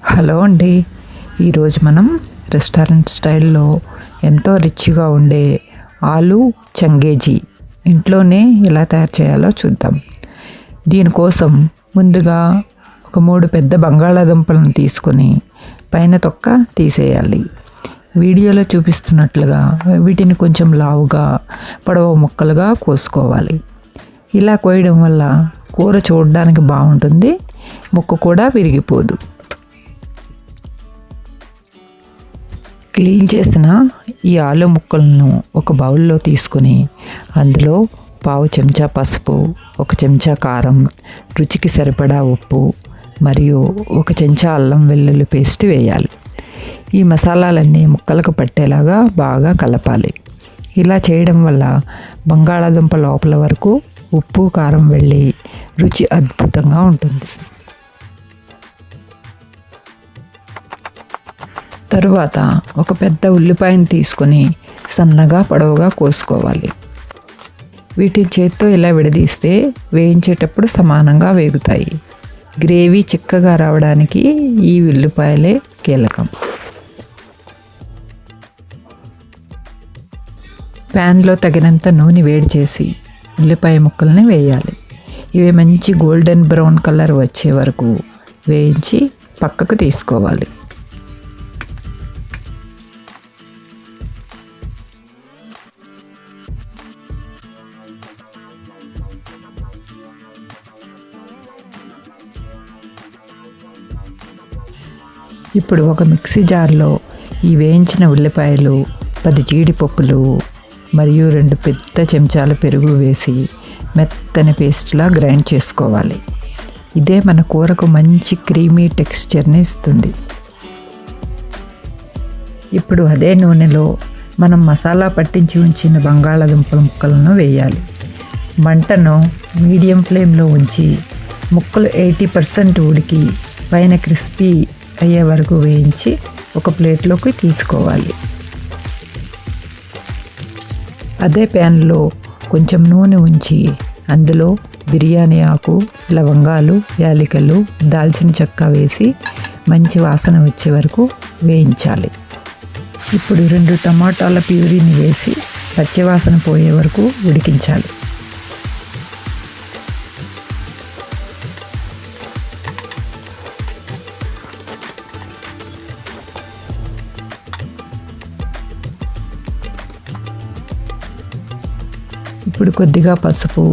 Hello అండి, ఈరోజు మనం రెస్టారెంట్ స్టైల్లో ఎంతో రిచ్గా ఉండే ఆలు చంగేజీ ఇంట్లోనే ఎలా తయారు చేయాలో చూద్దాం. దీనికోసం ముందుగా ఒక 3 పెద్ద బంగాళాదుంపలను తీసుకొని పైన తొక్క తీసేయాలి. వీడియోలో చూపిస్తున్నట్లుగా వీటిని కొంచెం లావుగా పొడవు ముక్కలుగా కోసుకోవాలి. ఇలా కోయడం వల్ల కూర చూడడానికి బాగుంటుంది, ముక్క కూడా విరిగిపోదు. క్లీన్ చేసిన ఈ ఆలు ముక్కలను ఒక బౌల్లో తీసుకొని అందులో 1/2 చెంచా పసుపు, 1 చెంచా కారం, రుచికి సరిపడా ఉప్పు మరియు 1 చెంచా అల్లం వెల్లుల్లి పేస్ట్ వేయాలి. ఈ మసాలాలన్నీ ముక్కలకు పట్టేలాగా బాగా కలపాలి. ఇలా చేయడం వల్ల బంగాళాదుంప లోపల వరకు ఉప్పు కారం వెళ్ళి రుచి అద్భుతంగా ఉంటుంది. తరువాత ఒక పెద్ద ఉల్లిపాయను తీసుకొని సన్నగా పొడవుగా కోసుకోవాలి. వీటిని చేత్తో ఇలా విడదీస్తే వేయించేటప్పుడు సమానంగా వేగుతాయి. గ్రేవీ చిక్కగా రావడానికి ఈ ఉల్లిపాయలే కీలకం. ప్యాన్లో తగినంత నూనె వేడి చేసి ఉల్లిపాయ ముక్కల్ని వేయాలి. ఇవి మంచి గోల్డెన్ బ్రౌన్ కలర్ వచ్చే వరకు వేయించి పక్కకు తీసుకోవాలి. ఇప్పుడు ఒక మిక్సీ జార్లో ఈ వేయించిన ఉల్లిపాయలు, 10 జీడిపప్పులు మరియు 2 పెద్ద చెంచాల పెరుగు వేసి మెత్తని పేస్ట్లా గ్రైండ్ చేసుకోవాలి. ఇదే మన కూరకు మంచి క్రీమీ టెక్స్చర్ని ఇస్తుంది. ఇప్పుడు అదే నూనెలో మనం మసాలా పట్టించి ఉంచిన బంగాళాదుంపల ముక్కలను వేయాలి. మంటను మీడియం ఫ్లేమ్లో ఉంచి ముక్కలు 80% ఉడికి పైన క్రిస్పీ అయ్యే వరకు వేయించి ఒక ప్లేట్లోకి తీసుకోవాలి. అదే ప్యాన్లో కొంచెం నూనె ఉంచి అందులో బిర్యానీ ఆకు, లవంగాలు, యాలకులు, దాల్చిన చెక్క వేసి మంచి వాసన వచ్చే వరకు వేయించాలి. ఇప్పుడు 2 టమాటాల ప్యూరీని వేసి పచ్చివాసన పోయే వరకు ఉడికించాలి. ఇప్పుడు కొద్దిగా పసుపు,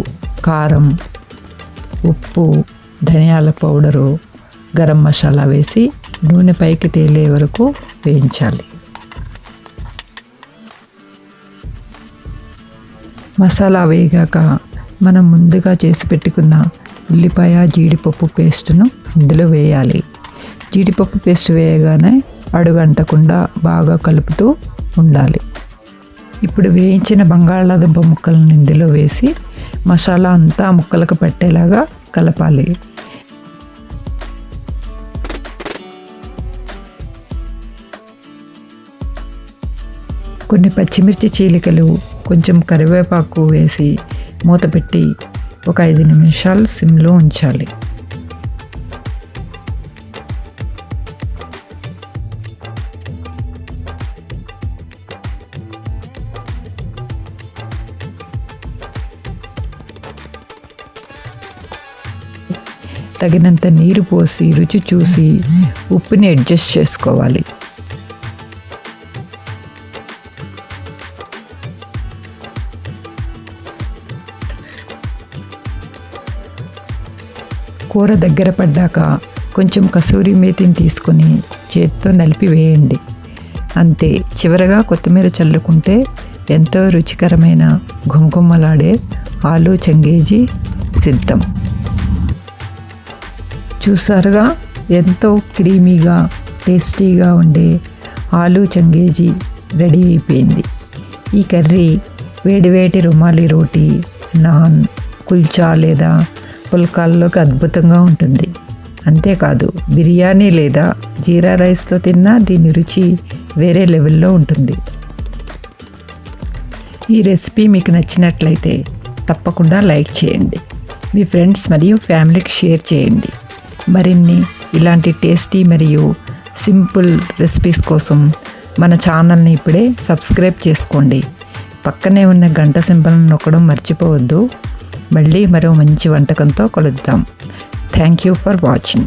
కారం, ఉప్పు, ధనియాల పౌడరు, గరం మసాలా వేసి నూనె పైకి తేలే వరకు వేయించాలి. మసాలా వేగాక మనం ముందుగా చేసి పెట్టుకున్న ఉల్లిపాయ, జీడిపప్పు పేస్ట్ను ఇందులో వేయాలి. జీడిపప్పు పేస్ట్ వేయగానే అడుగంటకుండా బాగా కలుపుతూ ఉండాలి. ఇప్పుడు వేయించిన బంగాళాదుంప ముక్కలను ఇందులో వేసి మసాలా అంతా ముక్కలకు పట్టేలాగా కలపాలి. కొన్ని పచ్చిమిర్చి చీలికలు, కొంచెం కరివేపాకు వేసి మూత పెట్టి ఒక 5 నిమిషాలు సిమ్లో ఉంచాలి. తగినంత నీరు పోసి రుచి చూసి ఉప్పుని అడ్జస్ట్ చేసుకోవాలి. కూర దగ్గర పడ్డాక కొంచెం కసూరి మేతిని తీసుకొని చేత్తో నలిపి వేయండి. అంతే, చివరగా కొత్తిమీర చల్లుకుంటే ఎంతో రుచికరమైన ఘుమఘుమలాడే ఆలు చంగేజీ సిద్ధం. చూసారుగా, ఎంతో క్రీమీగా టేస్టీగా ఉండే ఆలు చంగేజీ రెడీ అయిపోయింది. ఈ కర్రీ వేడివేడి రుమాలి రోటీ, నాన్, కుల్చా లేదా పుల్కాల్లోకి అద్భుతంగా ఉంటుంది. అంతేకాదు, బిర్యానీ లేదా జీరా రైస్తో తిన్నా దీని రుచి వేరే లెవెల్లో ఉంటుంది. ఈ రెసిపీ మీకు నచ్చినట్లయితే తప్పకుండా లైక్ చేయండి. మీ ఫ్రెండ్స్ మరియు ఫ్యామిలీకి షేర్ చేయండి. మరిన్ని ఇలాంటి టేస్టీ మరియు సింపుల్ రెసిపీస్ కోసం మన ఛానల్ని ఇప్పుడే సబ్స్క్రైబ్ చేసుకోండి. పక్కనే ఉన్న గంట సింబల్ని నొక్కడం మర్చిపోవద్దు. మళ్ళీ మరో మంచి వంటకంతో కలుద్దాం. Thank you for watching.